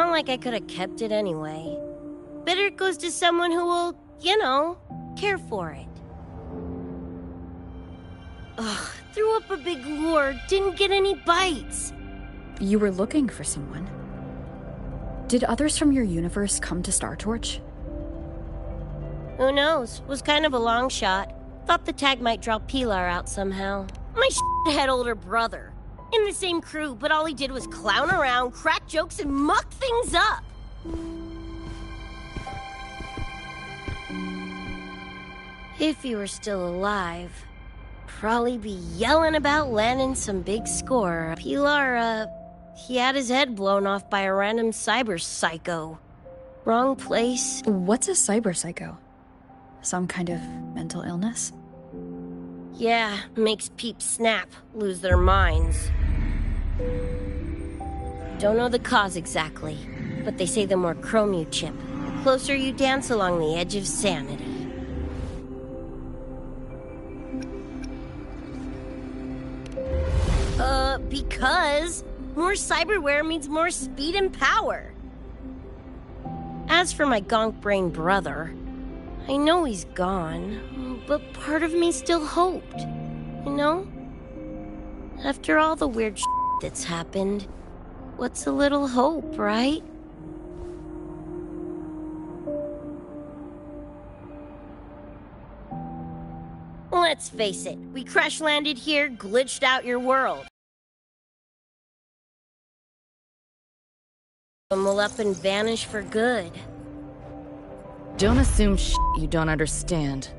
sound like I could have kept it anyway. Better it goes to someone who will, care for it. Ugh, threw up a big lure, didn't get any bites. You were looking for someone. Did others from your universe come to Star Torch? Who knows? Was kind of a long shot. Thought the tag might draw Pilar out somehow. My shithead older brother. In the same crew, but all he did was clown around, crack jokes, and muck things up. If he were still alive, probably be yelling about landing some big score. Pilar, he had his head blown off by a random cyber psycho. Wrong place. What's a cyber psycho? Some kind of mental illness? Yeah, makes peeps snap, lose their minds. Don't know the cause exactly, but they say the more chrome you chip, the closer you dance along the edge of sanity. Because more cyberware means more speed and power. As for my gonk-brain brother, I know he's gone, but part of me still hoped, After all the weird shit that's happened, what's a little hope, right? Let's face it, we crash-landed here, glitched out your world. And we'll up and vanish for good. Don't assume you don't understand.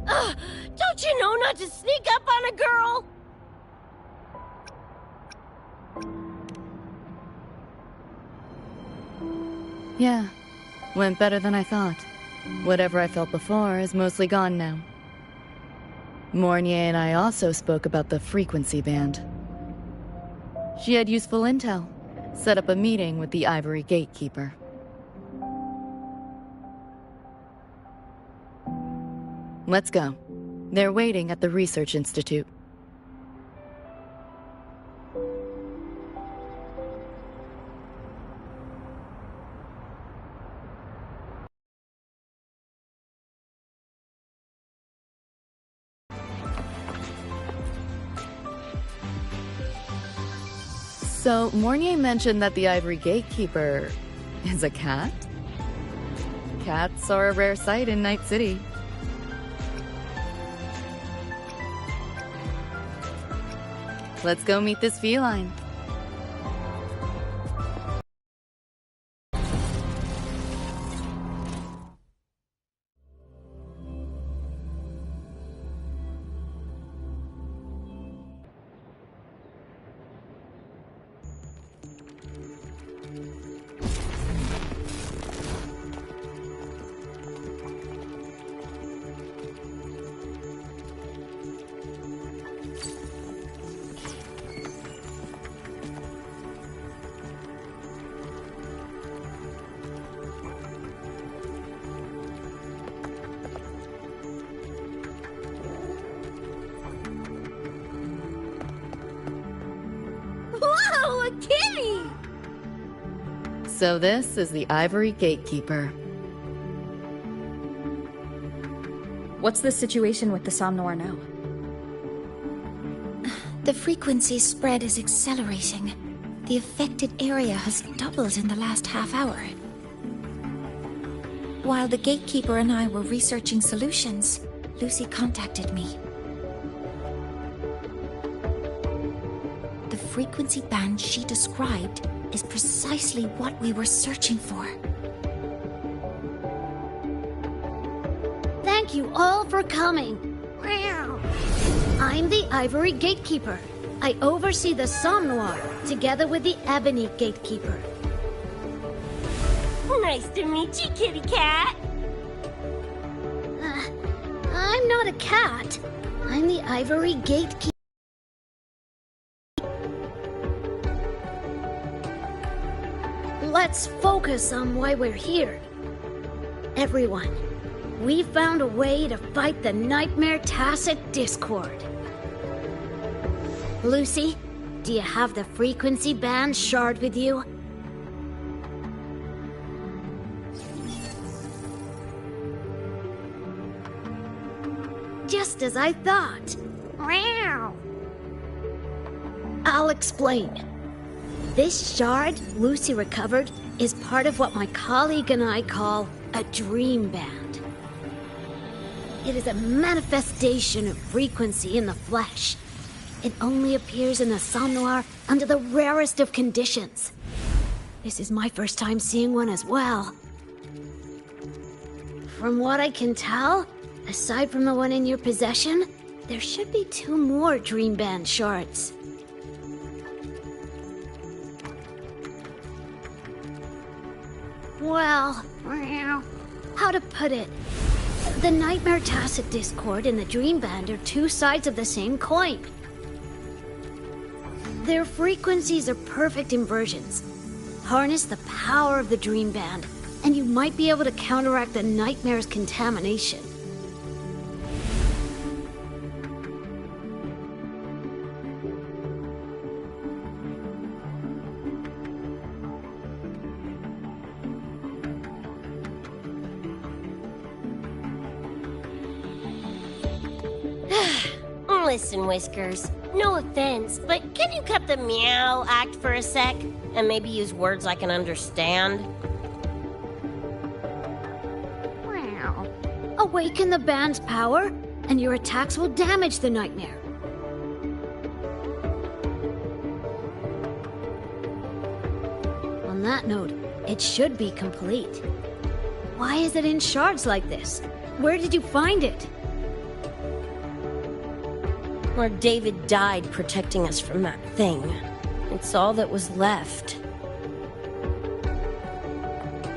Don't you know not to sneak up on a girl? Yeah, went better than I thought. Whatever I felt before is mostly gone now. Mornier and I also spoke about the frequency band. She had useful intel. Set up a meeting with the Ivory Gatekeeper. Let's go. They're waiting at the Research Institute. So, Mornier mentioned that the Ivory Gatekeeper is a cat? Cats are a rare sight in Night City. Let's go meet this feline. Whoa, a kitty! So this is the Ivory Gatekeeper. What's the situation with the Somnoir now? The frequency spread is accelerating. The affected area has doubled in the last half hour. While the Gatekeeper and I were researching solutions, Lucy contacted me. The frequency band she described is precisely what we were searching for. Thank you all for coming. I'm the Ivory Gatekeeper. I oversee the Somnoir, together with the Ebony Gatekeeper. Nice to meet you, kitty cat. I'm not a cat. I'm the Ivory Gatekeeper. Let's focus on why we're here. Everyone, we found a way to fight the Nightmare Tacit Discord. Lucy, do you have the frequency band shard with you? Just as I thought. Meow. I'll explain. This shard Lucy recovered is part of what my colleague and I call a dream band. It is a manifestation of frequency in the flesh. It only appears in the somnoir under the rarest of conditions. This is my first time seeing one as well. From what I can tell, aside from the one in your possession, there should be 2 more dream band shards. Well, how to put it? The Nightmare Tacit Discord and the Dream Band are 2 sides of the same coin. Their frequencies are perfect inversions. Harness the power of the Dream Band, and you might be able to counteract the Nightmare's contamination. Listen, Whiskers, no offense, but can you cut the meow act for a sec? And maybe use words I can understand? Awaken the band's power, and your attacks will damage the Nightmare. On that note, it should be complete. Why is it in shards like this? Where did you find it? Where David died protecting us from that thing. It's all that was left.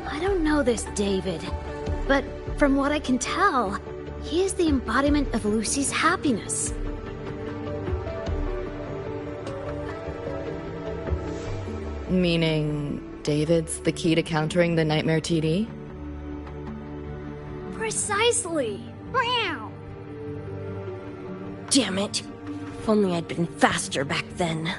I don't know this David, but from what I can tell, he is the embodiment of Lucy's happiness. Meaning, David's the key to countering the Nightmare TD? Precisely! Meow. Damn it. If only I'd been faster back then.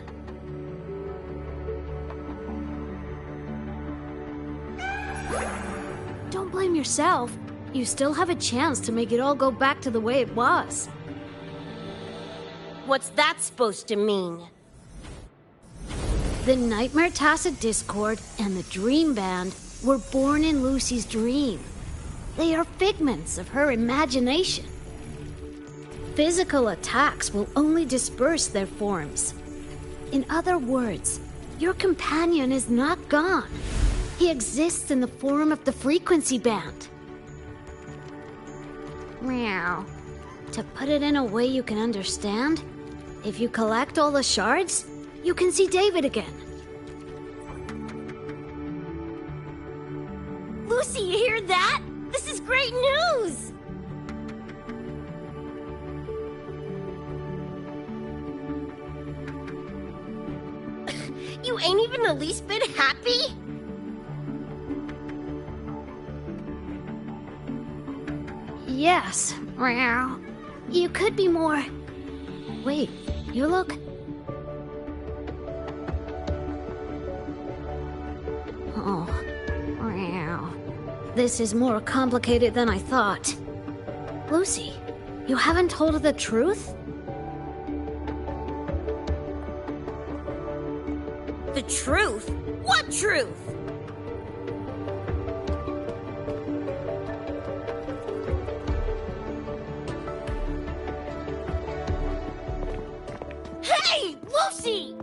Don't blame yourself. You still have a chance to make it all go back to the way it was. What's that supposed to mean? The Nightmare Tacit Discord and the Dream Band were born in Lucy's dream. They are figments of her imagination. Physical attacks will only disperse their forms. In other words, your companion is not gone. He exists in the form of the frequency band. Meow. To put it in a way you can understand, if you collect all the shards, you can see David again. Lucy, you hear that? This is great news! You ain't even the least bit happy? Yes. Meow. You could be more... Wait, you look... Oh. Meow. This is more complicated than I thought. Lucy, you haven't told her the truth? The truth? What truth? Hey, Lucy!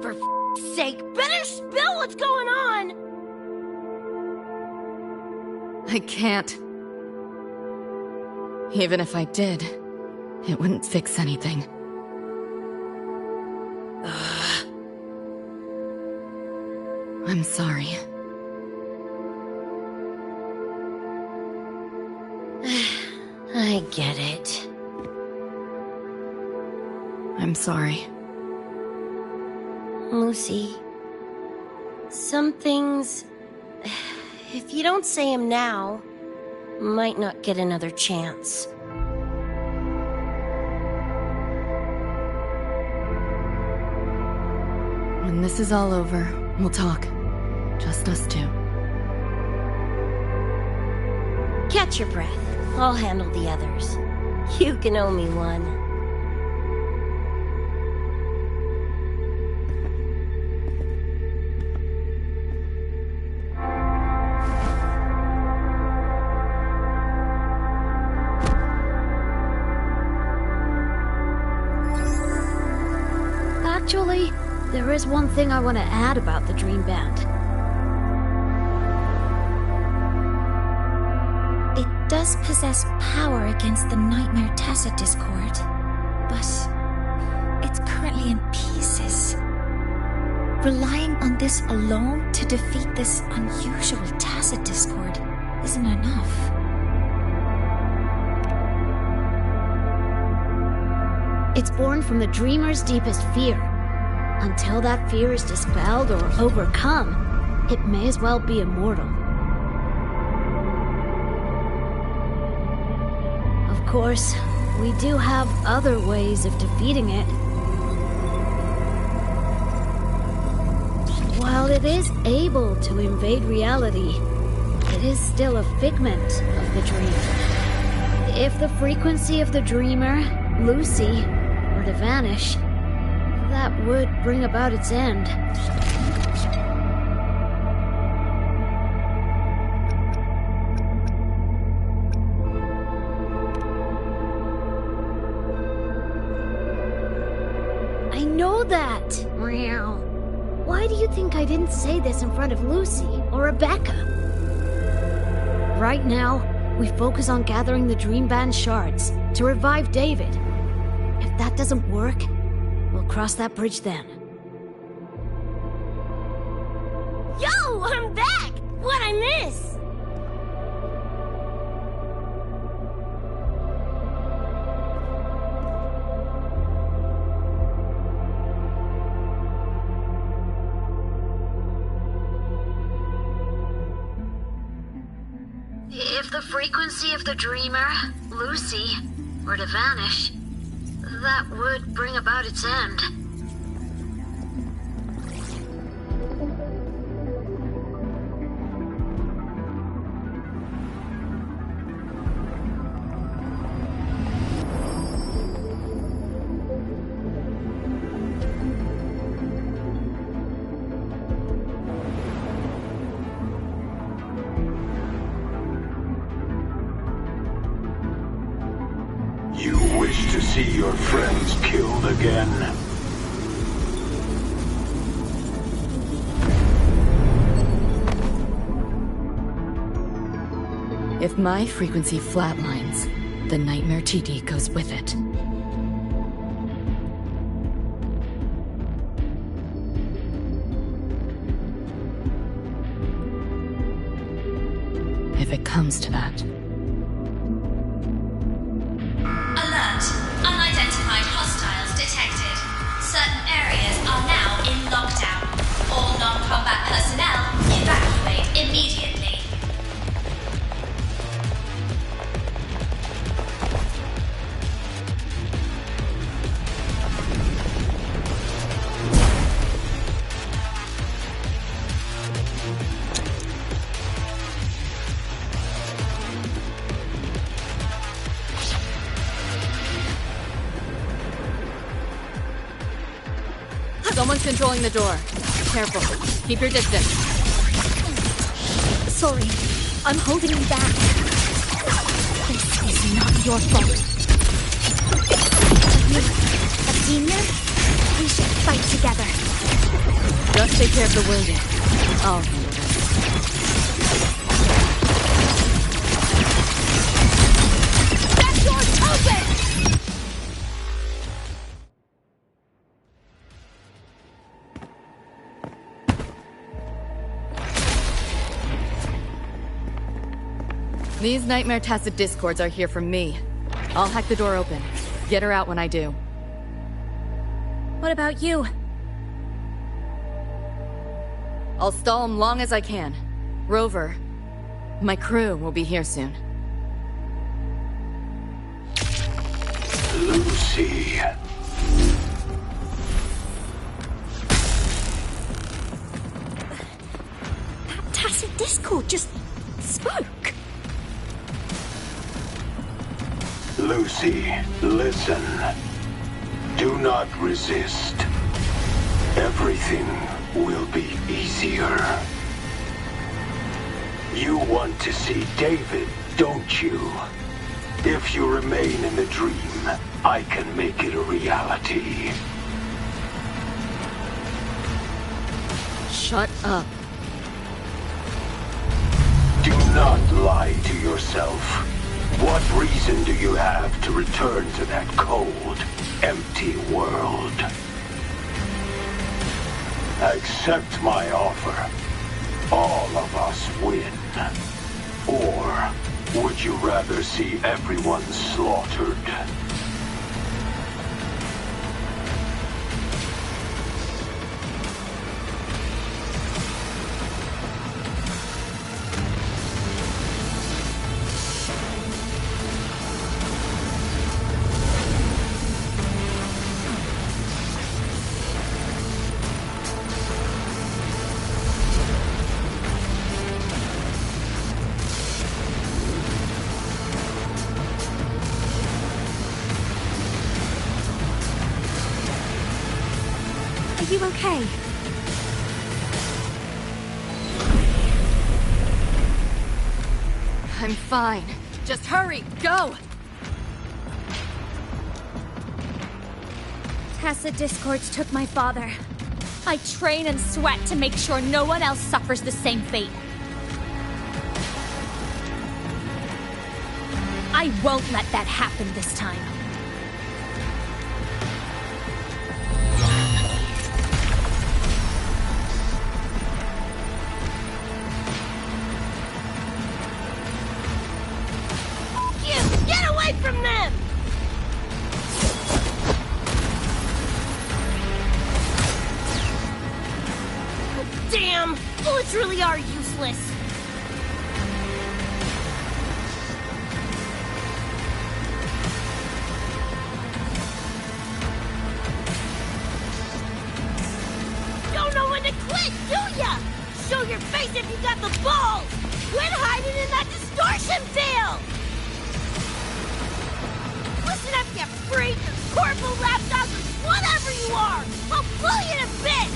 For f***'s sake, better spill what's going on! I can't. Even if I did, it wouldn't fix anything. I'm sorry. I get it. I'm sorry. Lucy, some things, if you don't say them now, might not get another chance. When this is all over, we'll talk. Just us two. Catch your breath. I'll handle the others. You can owe me one. Actually, there is one thing I want to add about the Dream Band. It does possess power against the Nightmare Tacit Discord, but it's currently in pieces. Relying on this alone to defeat this unusual Tacit Discord isn't enough. It's born from the dreamer's deepest fear. Until that fear is dispelled or overcome, it may as well be immortal. Of course, we do have other ways of defeating it. While it is able to invade reality, it is still a figment of the dream. If the frequency of the dreamer, Lucy, were to vanish, that would bring about its end. I know that! Meow. Why do you think I didn't say this in front of Lucy or Rebecca? Right now, we focus on gathering the Dream Band shards to revive David. If that doesn't work, we'll cross that bridge then. Yo, I'm back! What'd I miss? If the frequency of the dreamer, Lucy, were to vanish, that would bring about its end. You wish to see your friends killed again? If my frequency flatlines, the Nightmare TD goes with it. If it comes to that. Alert! Unidentified hostiles detected. Certain areas are now in lockdown. All non-combat personnel evacuate immediately. Someone's controlling the door. Careful. Keep your distance. Sorry, I'm holding you back. This is not your fault. You, a team now? We should fight together. Just take care of the wounded. I'll handle this. That door's open! These Nightmare Tacit Discords are here for me. I'll hack the door open. Get her out when I do. What about you? I'll stall them long as I can. Rover, my crew will be here soon. Lucy. That Tacit Discord just spoke. Lucy, listen. Do not resist. Everything will be easier. You want to see David, don't you? If you remain in the dream, I can make it a reality. Shut up. Do not lie to yourself. What reason do you have to return to that cold, empty world? Accept my offer. All of us win. Or would you rather see everyone slaughtered? Are you okay? I'm fine. Just hurry, go! Tacit discords took my father. I train and sweat to make sure no one else suffers the same fate. I won't let that happen this time. Get away from them! Damn! Bullets really are useless. Don't know when to quit, do ya? Show your face if you got the balls! Quit hiding in that distortion field! Listen up, you freak, corporal lapdog, whatever you are! I'll blow you to bits!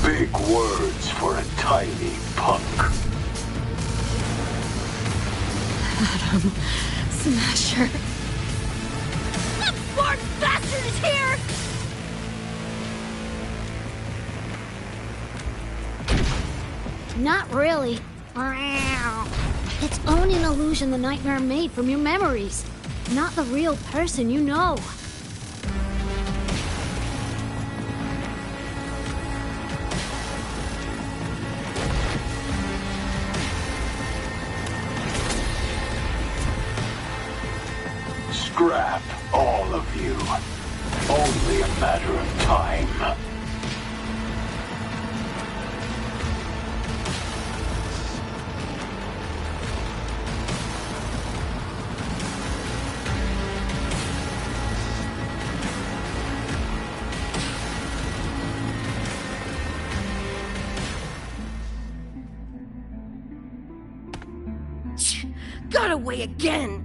Big words for a tiny punk. Adam Smasher. That smart bastard is here! Not really. It's only an illusion the nightmare made from your memories. Not the real person you know. Scrap, all of you. Only a matter of time. Got away again!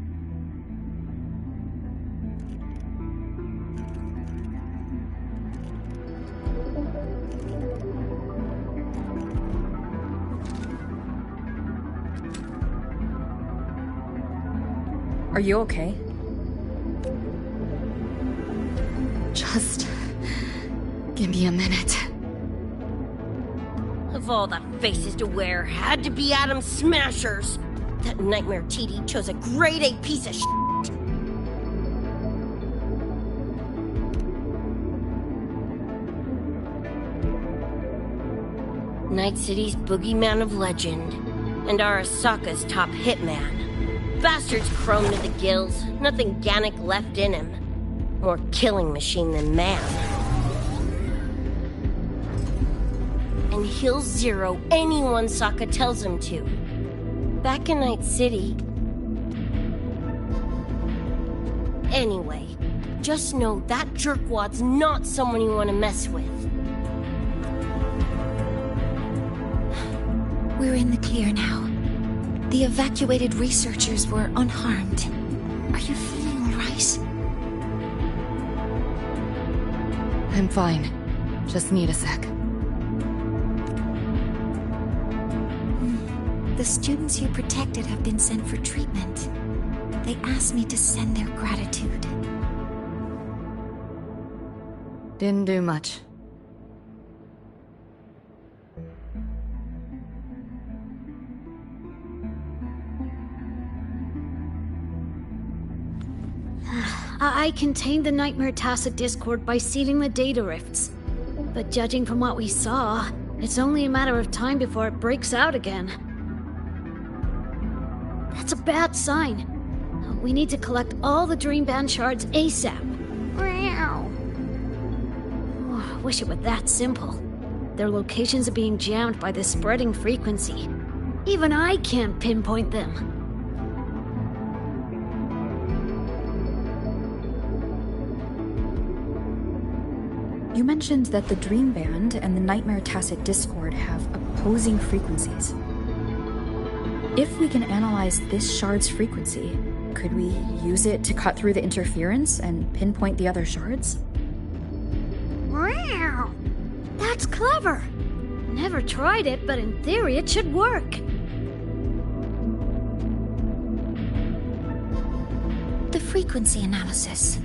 Are you okay? Just give me a minute. Of all the faces to wear, had to be Adam Smashers. That nightmare TD chose a grade A piece of shit. Night City's boogeyman of legend, and Arasaka's top hitman. Bastard's chrome to the gills, nothing Gannic left in him. More killing machine than man. And he'll zero anyone Sokka tells him to. Back in Night City. Anyway, Just know that jerkwad's not someone you want to mess with. We're in the clear now. The evacuated researchers were unharmed. Are you feeling all right? I'm fine. Just need a sec. The students you protected have been sent for treatment. They asked me to send their gratitude. Didn't do much. I contained the Nightmare Tacit Discord by sealing the data rifts. But judging from what we saw, it's only a matter of time before it breaks out again. That's a bad sign. We need to collect all the Dream Band shards ASAP. Oh, I wish it were that simple. Their locations are being jammed by this spreading frequency. Even I can't pinpoint them. You mentioned that the Dream Band and the Nightmare Tacit Discord have opposing frequencies. If we can analyze this shard's frequency, could we use it to cut through the interference and pinpoint the other shards? Wow! That's clever! Never tried it, but in theory it should work. The frequency analysis.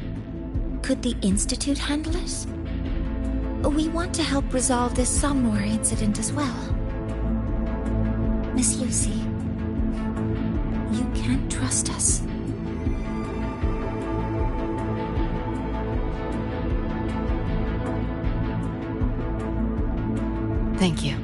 Could the Institute handle it? We want to help resolve this Somnor incident as well. Miss Lucy, you can't trust us. Thank you.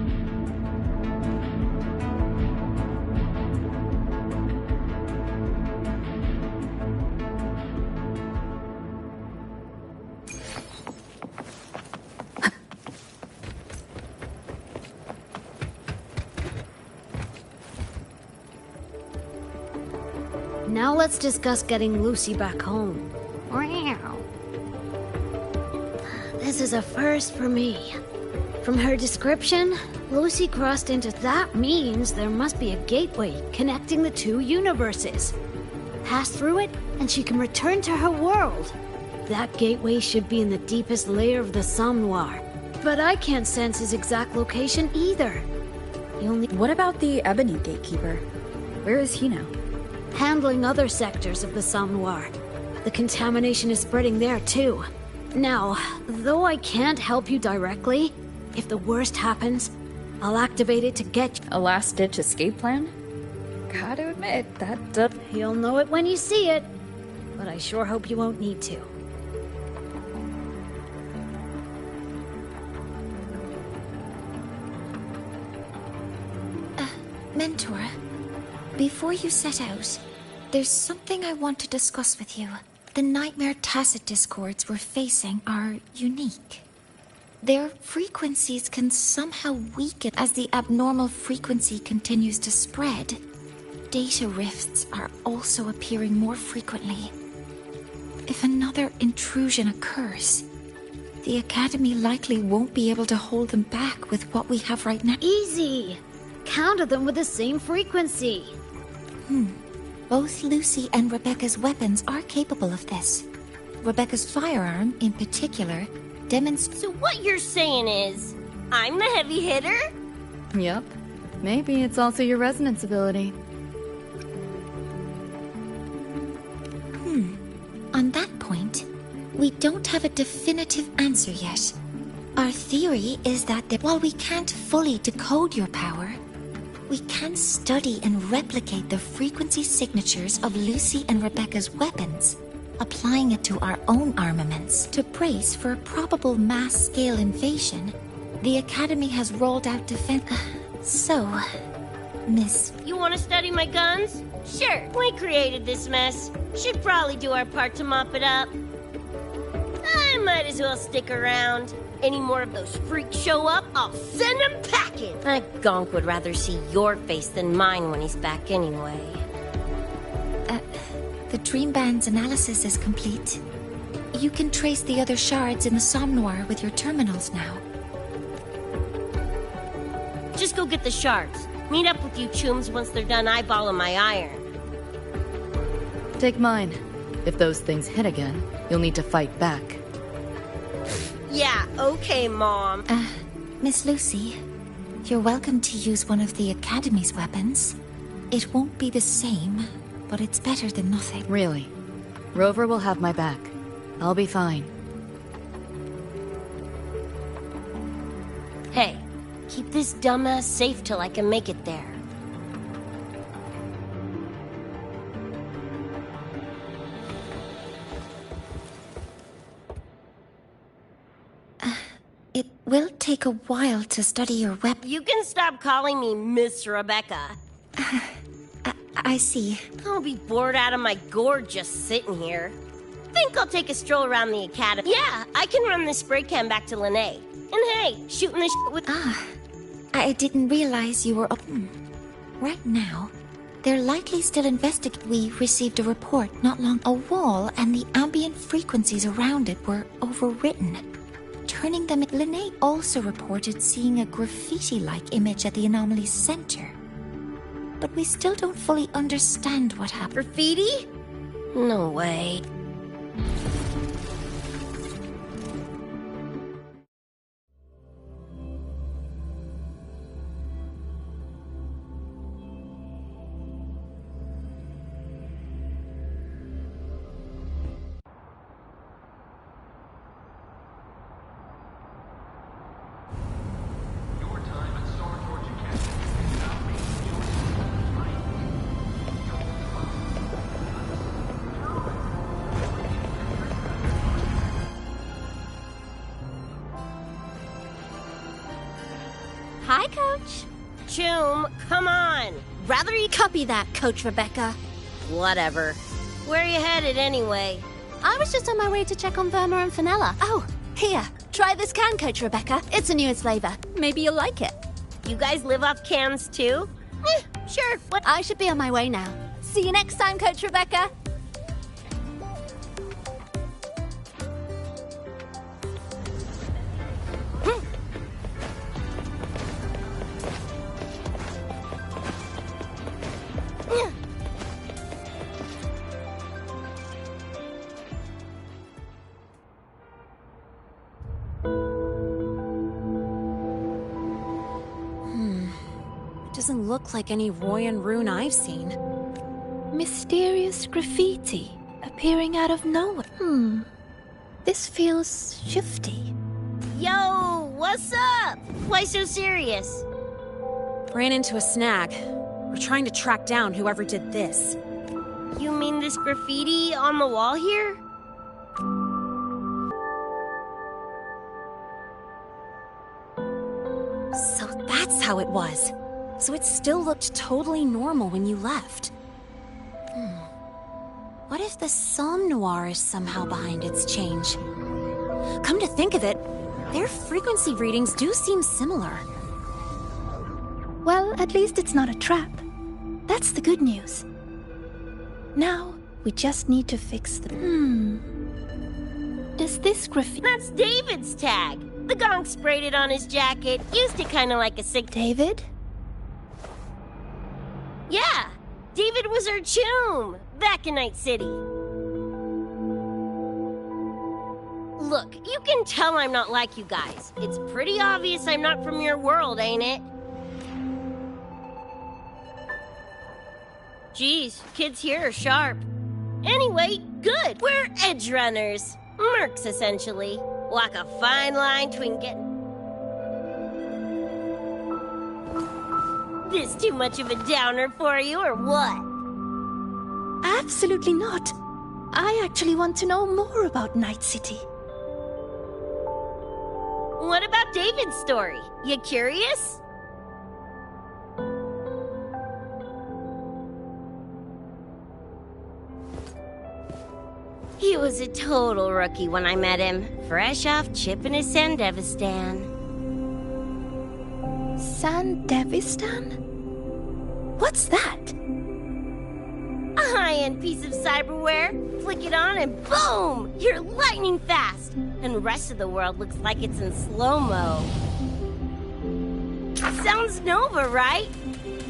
Now let's discuss getting Lucy back home. Wow. This is a first for me. From her description, Lucy crossed into that means there must be a gateway connecting the two universes. Pass through it, and she can return to her world. That gateway should be in the deepest layer of the Somnoir. But I can't sense his exact location either. What about the Ebony Gatekeeper? Where is he now? Handling other sectors of the Somnoir. The contamination is spreading there too. Now, though I can't help you directly, if the worst happens, I'll activate it to get you. A last-ditch escape plan? Gotta admit, that does... You'll know it when you see it, but I sure hope you won't need to. Mentor, before you set out, there's something I want to discuss with you. The Nightmare Tacit Discords we're facing are unique. Their frequencies can somehow weaken as the abnormal frequency continues to spread. Data rifts are also appearing more frequently. If another intrusion occurs, the Academy likely won't be able to hold them back with what we have right now. Easy! Counter them with the same frequency. Both Lucy and Rebecca's weapons are capable of this. Rebecca's firearm, in particular, demonstrates... So what you're saying is, I'm the heavy hitter? Yup. Maybe it's also your resonance ability. On that point, we don't have a definitive answer yet. Our theory is that while we can't fully decode your power, we can study and replicate the frequency signatures of Lucy and Rebecca's weapons, applying it to our own armaments. To brace for a probable mass-scale invasion, the Academy has rolled out defense... So, Miss... You want to study my guns? Sure, we created this mess. Should probably do our part to mop it up. I might as well stick around. Any more of those freaks show up, I'll send them packing. That gonk would rather see your face than mine when he's back anyway. The Dream Band's analysis is complete. You can trace the other shards in the Somnoir with your terminals now. Just go get the shards. Meet up with you chooms once they're done eyeballing my iron. Take mine. If those things hit again, you'll need to fight back. Yeah, okay, Mom. Miss Lucy, you're welcome to use one of the Academy's weapons. It won't be the same, but it's better than nothing. Really? Rover will have my back. I'll be fine. Hey, keep this dumbass safe till I can make it there. It will take a while to study your weapon. You can stop calling me Miss Rebecca. I see. I'll be bored out of my gourd just sitting here. Think I'll take a stroll around the academy. Yeah, I can run this spray can back to Lene. And hey, shooting the shit with... I didn't realize you were up... Right now, they're likely still investigating. We received a report not long... A wall and the ambient frequencies around it were overwritten. Turning them... Lene also reported seeing a graffiti-like image at the anomaly's center. But we still don't fully understand what happened. Graffiti? No way. Hi, Coach. Choom, come on. Rather you... Copy that, Coach Rebecca. Whatever. Where are you headed anyway? I was just on my way to check on Verma and Fenella. Oh, here. Try this can, Coach Rebecca. It's the newest flavor. Maybe you'll like it. You guys live off cans too? Sure. What? I should be on my way now. See you next time, Coach Rebecca. Doesn't look like any Royan rune I've seen. Mysterious graffiti appearing out of nowhere. This feels shifty. Yo, what's up? Why so serious? Ran into a snag. We're trying to track down whoever did this. You mean this graffiti on the wall here? So that's how it was. So it still looked totally normal when you left. What if the Somnoir is somehow behind its change? Come to think of it, their frequency readings do seem similar. Well, at least it's not a trap. That's the good news. Now, we just need to fix the... Does this graffiti... That's David's tag. The gonk sprayed it on his jacket. Used it kind of like a sick... David? Yeah, David was our choom back in Night City. Look, you can tell I'm not like you guys. It's pretty obvious I'm not from your world, ain't it? Geez, kids here are sharp. Anyway, good. We're edge runners. Mercs, essentially. Walk a fine line between getting... This too much of a downer for you, or what? Absolutely not. I actually want to know more about Night City. What about David's story? You curious? He was a total rookie when I met him, fresh off chipping his Sandevistan. Sandevistan? What's that? I high-end piece of cyberware. Flick it on and boom! You're lightning fast! And the rest of the world looks like it's in slow-mo. Sounds Nova, right?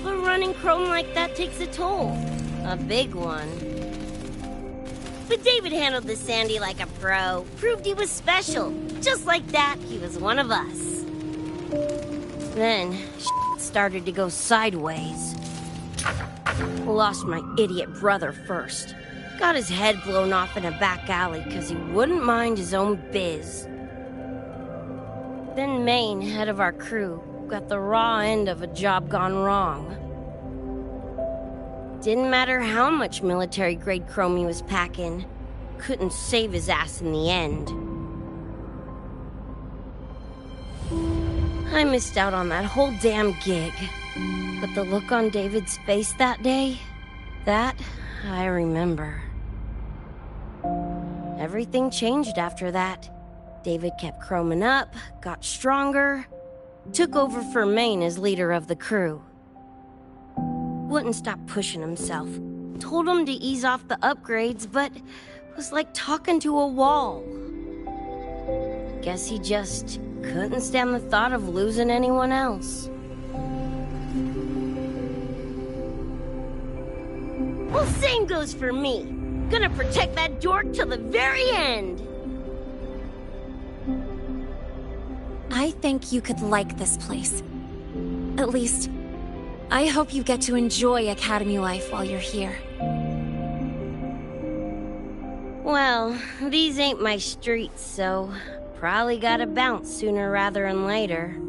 But running chrome like that takes a toll. A big one. But David handled the Sandy like a pro. Proved he was special. Just like that, he was one of us. Then, started to go sideways. Lost my idiot brother first. Got his head blown off in a back alley because he wouldn't mind his own biz. Then Maine, head of our crew, got the raw end of a job gone wrong. Didn't matter how much military-grade chrome he was packing. Couldn't save his ass in the end. I missed out on that whole damn gig. But the look on David's face that day, that I remember. Everything changed after that. David kept chroming up, got stronger, took over for Maine as leader of the crew. Wouldn't stop pushing himself. Told him to ease off the upgrades, but was like talking to a wall. Guess he just couldn't stand the thought of losing anyone else. Well, same goes for me. Gonna protect that dork till the very end. I think you could like this place. At least, I hope you get to enjoy Academy life while you're here. Well, these ain't my streets, so probably gotta bounce sooner rather than later.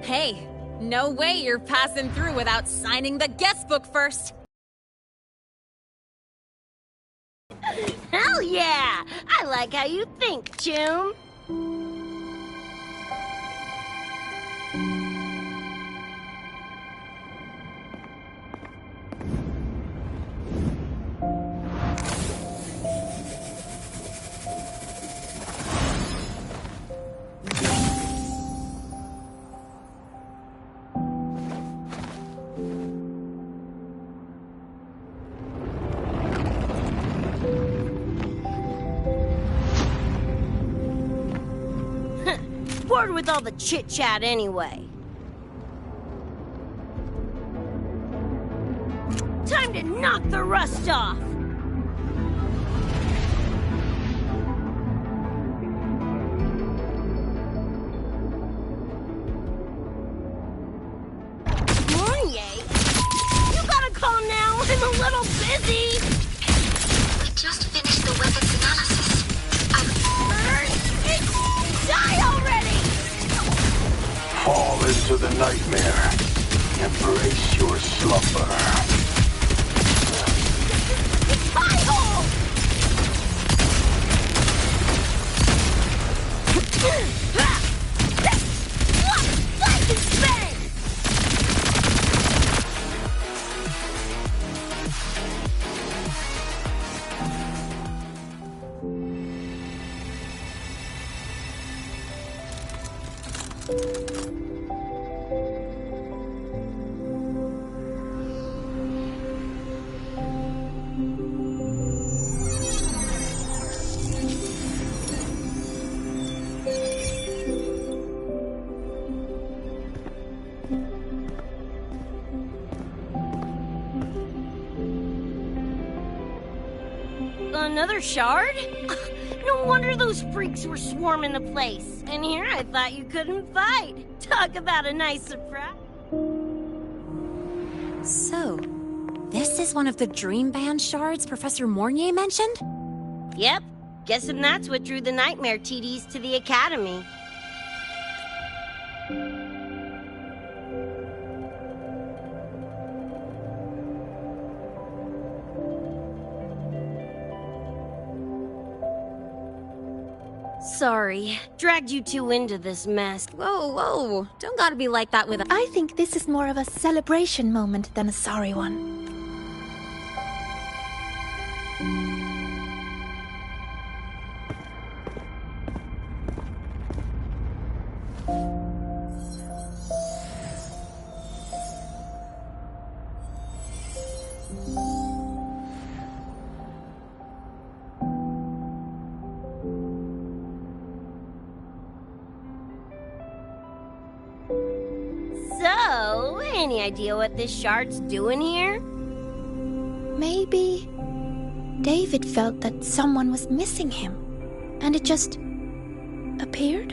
Hey, no way you're passing through without signing the guest book first. Hell yeah! I like how you think, Choom. Bored with all the chit-chat anyway. Time to knock the rust off! Mounier? You gotta calm now, I'm a little busy! We just finished the weapons analysis. Die already! Fall into the nightmare. Embrace your slumber. Hi-ho! Like and bang! Another shard? No wonder those freaks were swarming the place. And here I thought you couldn't fight. Talk about a nice surprise. So, this is one of the Dream Band shards Professor Mornier mentioned? Yep. Guessing that's what drew the Nightmare TDs to the Academy. Sorry, dragged you two into this mess. Whoa. Don't gotta be like that with I think this is more of a celebration moment than a sorry one. So, any idea what this shard's doing here? Maybe David felt that someone was missing him, and it just appeared?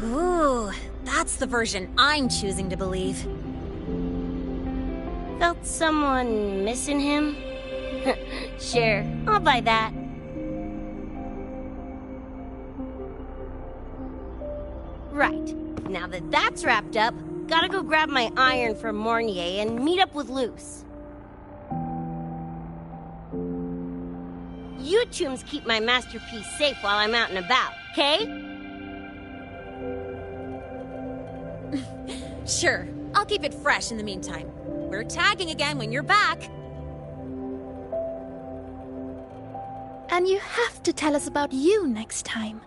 Ooh, that's the version I'm choosing to believe. Felt someone missing him? Sure, I'll buy that. Right, now that that's wrapped up, gotta go grab my iron from Mornier and meet up with Luce. You chums keep my masterpiece safe while I'm out and about, okay? Sure, I'll keep it fresh in the meantime. We're tagging again when you're back. And you have to tell us about you next time.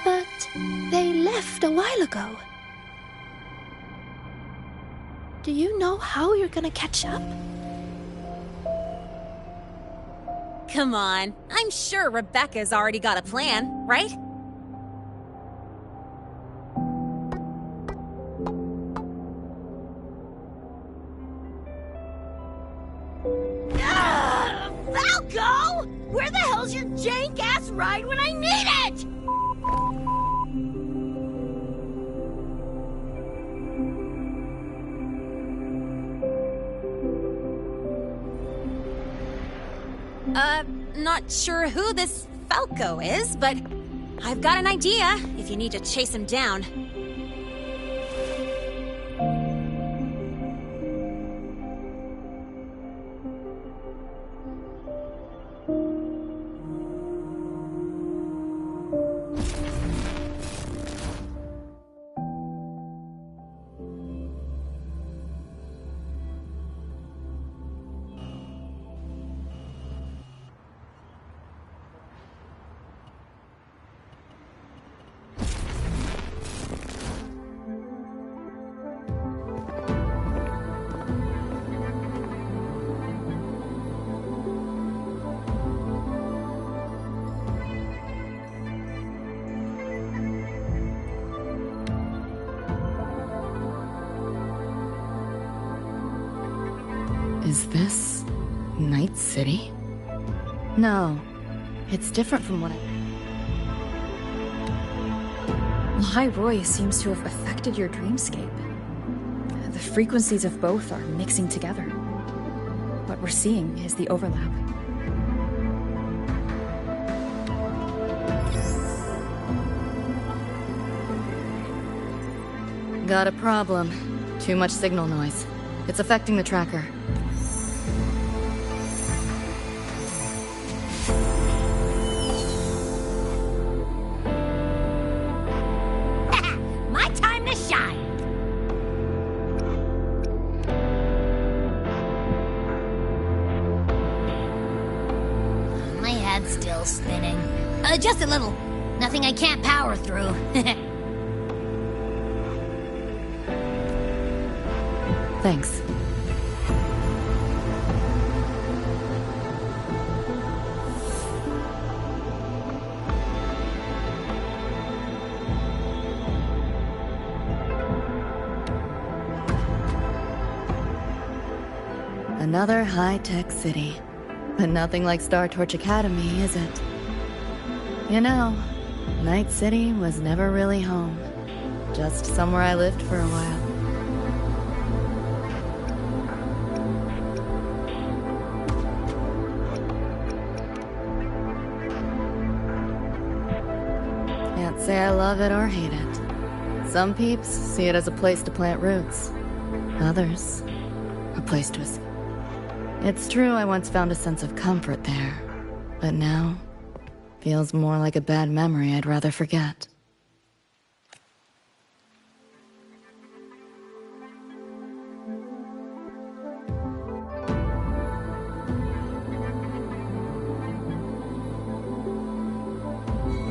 But they left a while ago. Do you know how you're gonna catch up? Come on, I'm sure Rebecca's already got a plan, right? Falco! Where the hell's your jank-ass ride when I need it? Not sure who this Falco is, but I've got an idea if you need to chase him down. Is this Night City? No, it's different from what High Roy seems to have affected your dreamscape. The frequencies of both are mixing together. What we're seeing is the overlap. Got a problem. Too much signal noise. It's affecting the tracker. My time to shine! My head's still spinning. Just a little. Nothing I can't power through. Thanks. Another high-tech city. But nothing like Star Torch Academy, is it? You know, Night City was never really home. Just somewhere I lived for a while. Can't say I love it or hate it. Some peeps see it as a place to plant roots. Others, a place to escape. It's true I once found a sense of comfort there, but now feels more like a bad memory I'd rather forget.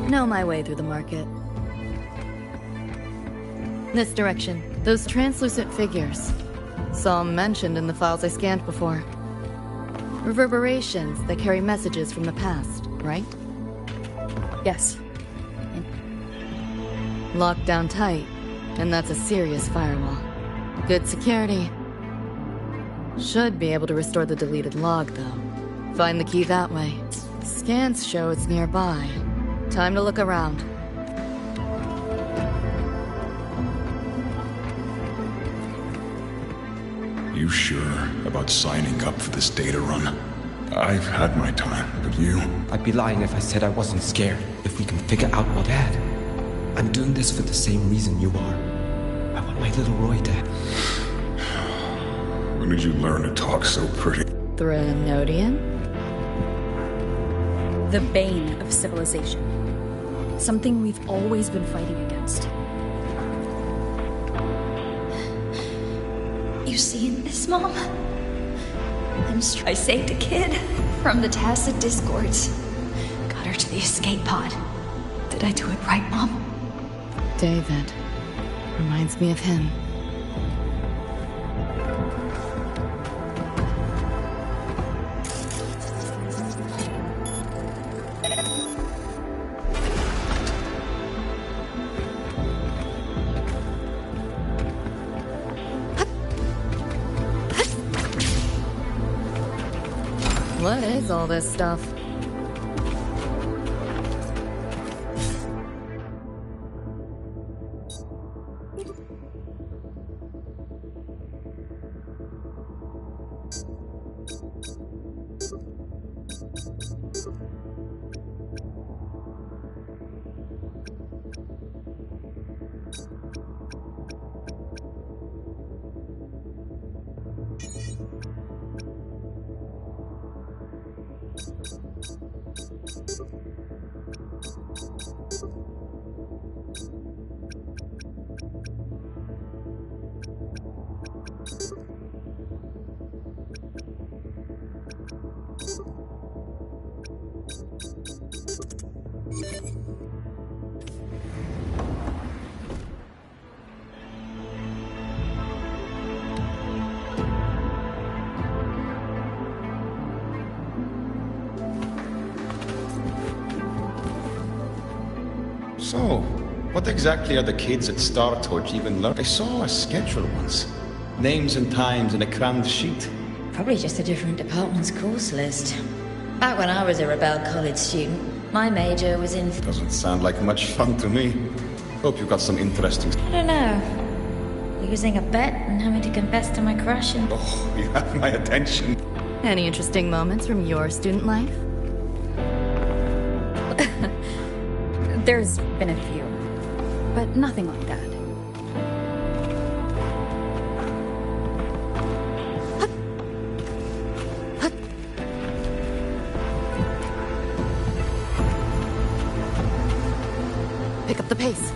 Know my way through the market. This direction. Those translucent figures. Saw 'em mentioned in the files I scanned before. Reverberations that carry messages from the past, right? Yes. Locked down tight, and that's a serious firewall. Good security. Should be able to restore the deleted log, though. Find the key that way. Scans show it's nearby. Time to look around. You sure about signing up for this data run? I've had my time, but you... I'd be lying if I said I wasn't scared. If we can figure out what had. I'm doing this for the same reason you are. I want my little Roy to... When did you learn to talk so pretty? Threnodian? The bane of civilization. Something we've always been fighting against. You seen this, Mom? I saved a kid from the Tacit Discords. Got her to the escape pod. Did I do it right, Mom? David. Reminds me of him. What is all this stuff? So, what exactly are the kids at Star Torch even learning? I saw a schedule once. Names and times in a crammed sheet. Probably just a different department's course list. Back when I was a Rebel college student, my major was in... Doesn't sound like much fun to me. Hope you got some interesting... I don't know. Losing a bet and having to confess to my crush and... Oh, you have my attention. Any interesting moments from your student life? There's been a few, but nothing like that. Pick up the pace.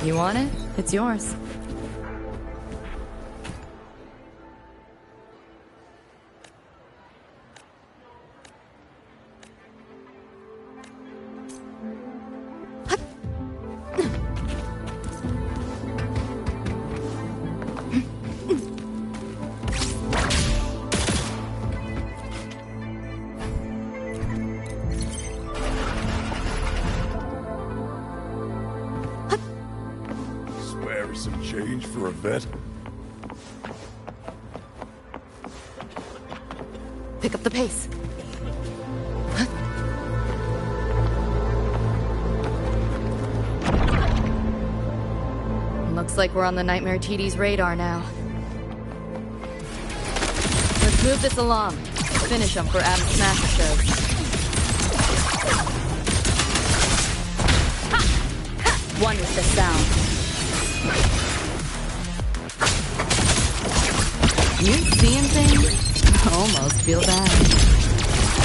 You want it? It's yours. some change for a vet? Pick up the pace. Looks like we're on the Nightmare TD's radar now. Let's move this along. Finish them for Adam's Smasher shows. One with the sound. You seeing things? Almost feel bad.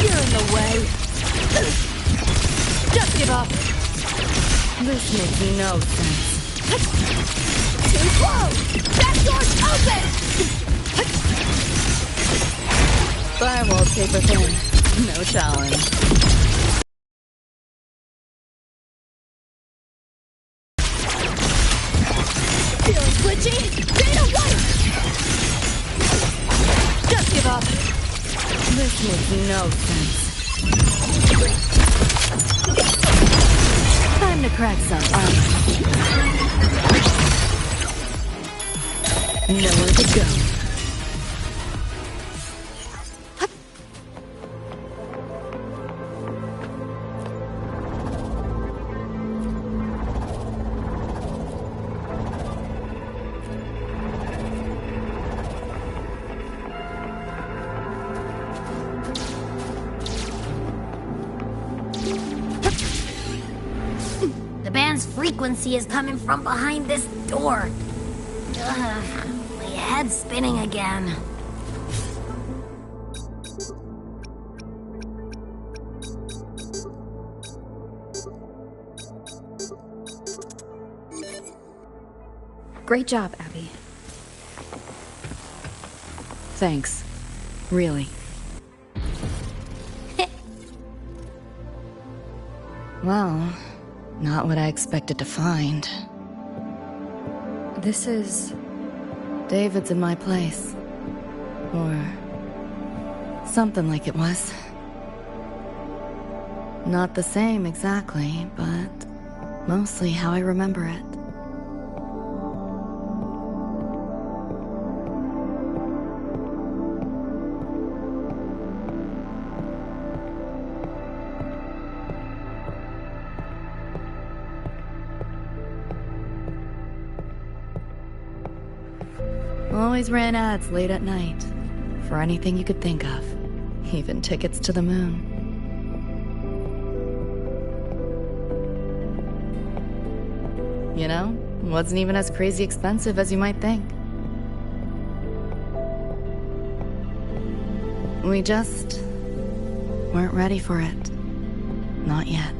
You're in the way. Just give up. This makes no sense. Too close! That door's open! Firewall paper thin. No challenge. Feeling glitchy? Data white! Just give up. This makes no sense. Time to crack some nowhere to go. The band's frequency is coming from behind this door. Ugh. Head's spinning again. Great job, Abby. Thanks. Really. Well, not what I expected to find. This is... David's in my place. Or something like it was. Not the same exactly, but mostly how I remember it. Always ran ads late at night, for anything you could think of, even tickets to the moon. You know, wasn't even as crazy expensive as you might think. We just weren't ready for it. Not yet.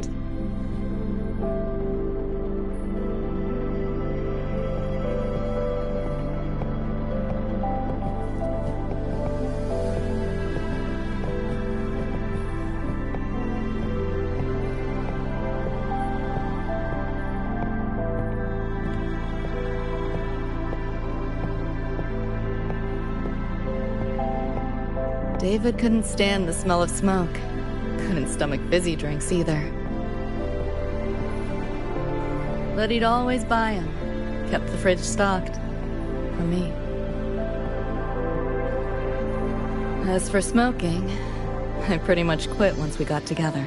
David couldn't stand the smell of smoke. Couldn't stomach fizzy drinks either. But he'd always buy them. Kept the fridge stocked. For me. As for smoking, I pretty much quit once we got together.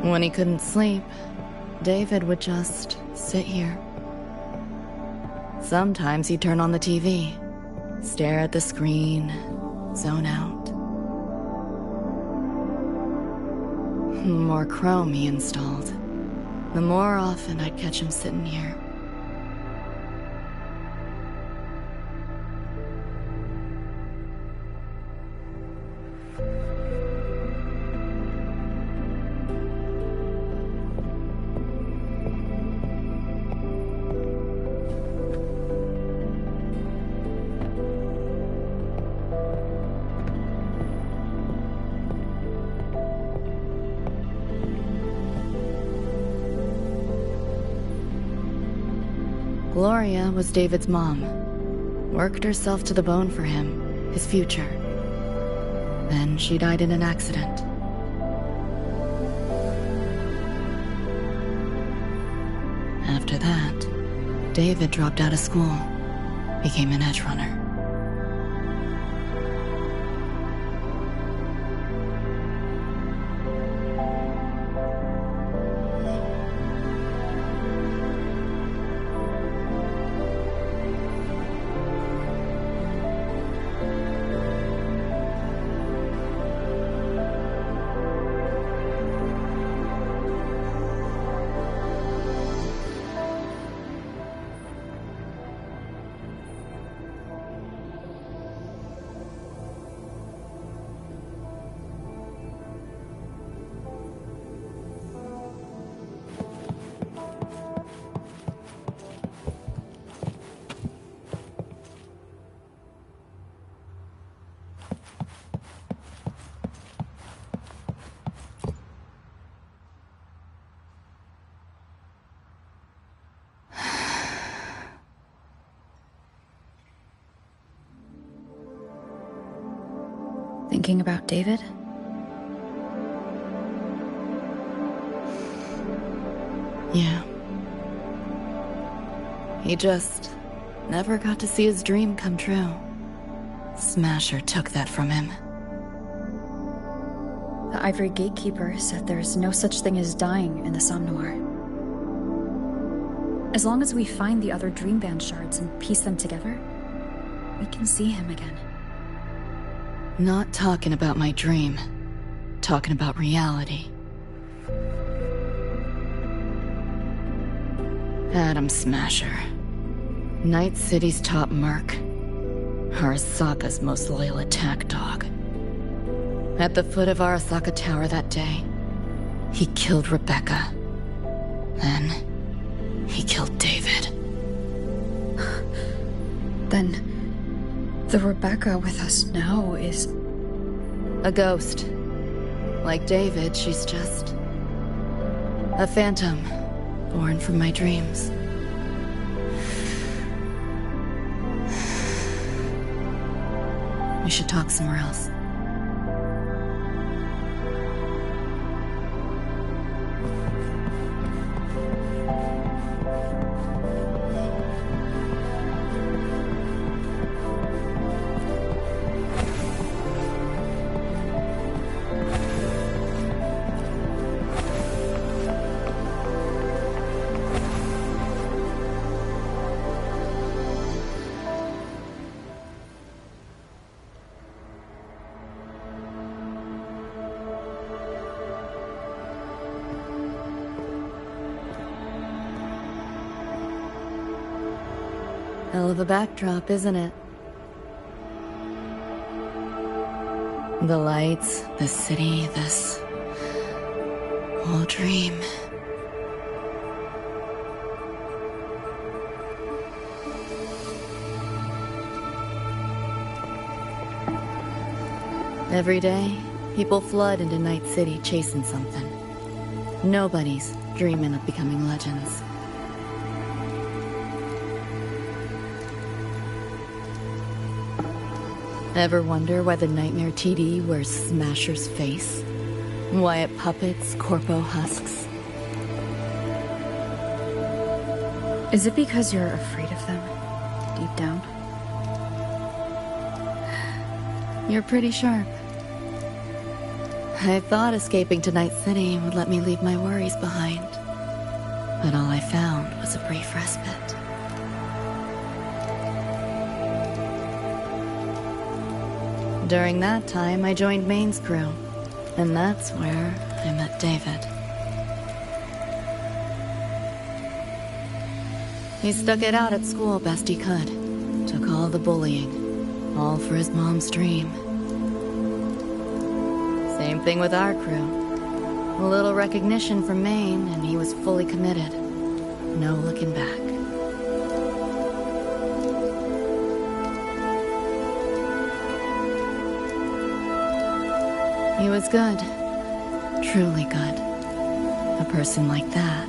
When he couldn't sleep, David would just sit here. Sometimes he'd turn on the TV, stare at the screen, zone out. The more Chrome he installed, the more often I'd catch him sitting here. Gloria was David's mom. Worked herself to the bone for him, his future. Then she died in an accident. After that, David dropped out of school, became an edge runner. Thinking about David? Yeah. He just never got to see his dream come true. Smasher took that from him. The Ivory Gatekeeper said there's no such thing as dying in the Somme Noir. As long as we find the other Dreamband shards and piece them together, we can see him again. Not talking about my dream. Talking about reality. Adam Smasher. Night City's top merc. Arasaka's most loyal attack dog. At the foot of Arasaka Tower that day, he killed Rebecca. Then, he killed David. Then, the Rebecca with us now is... a ghost. Like David, she's just... a phantom, born from my dreams. We should talk somewhere else. Hell of a backdrop, isn't it? The lights, the city, this whole dream. Every day, people flood into Night City chasing something. Nobody's dreaming of becoming legends. Ever wonder why the Nightmare TD wears Smasher's face? Why it puppets Corpo husks? Is it because you're afraid of them, deep down? You're pretty sharp. I thought escaping to Night City would let me leave my worries behind. But all I found was a brief respite. During that time, I joined Maine's crew. And that's where I met David. He stuck it out at school best he could. Took all the bullying. All for his mom's dream. Same thing with our crew. A little recognition from Maine, and he was fully committed. No looking back. He was good. Truly good. A person like that.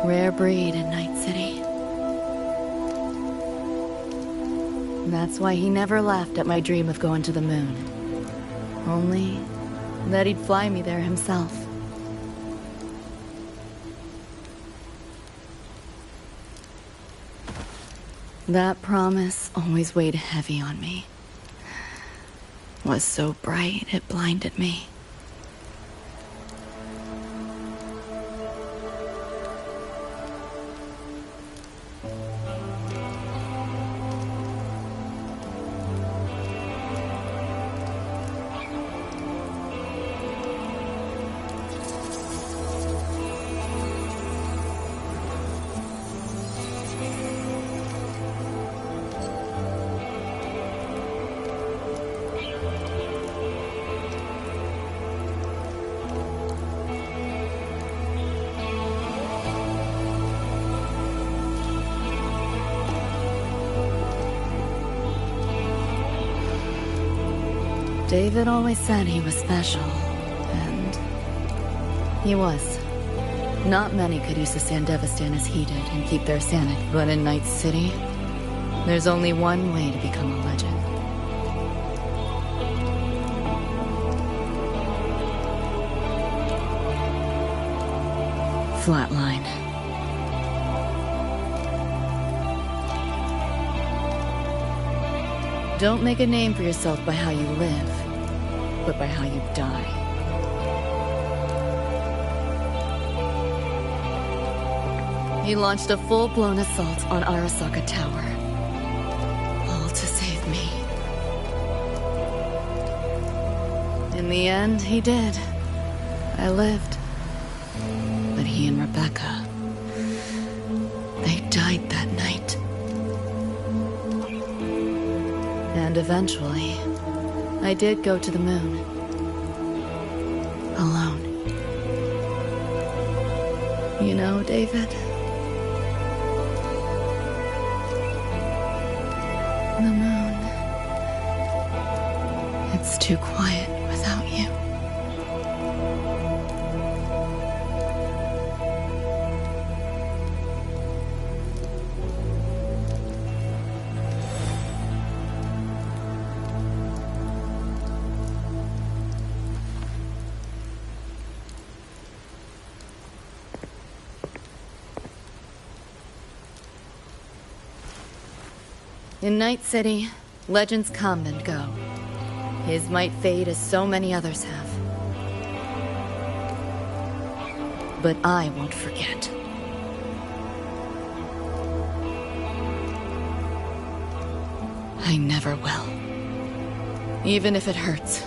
Rare breed in Night City. That's why he never laughed at my dream of going to the moon. Only that he'd fly me there himself. That promise always weighed heavy on me. Was so bright it blinded me. David always said he was special, and he was. Not many could use the Sandevistan as he did and keep their sanity. But in Night City, there's only one way to become a legend. Flatline. Don't make a name for yourself by how you live, but by how you die. He launched a full-blown assault on Arasaka Tower. All to save me. In the end, he did. I lived. But he and Rebecca, they died that night. And eventually, I did go to the moon. Alone. You know, David? The moon. It's too quiet without you. In Night City, legends come and go. His might fade as so many others have. But I won't forget. I never will. Even if it hurts.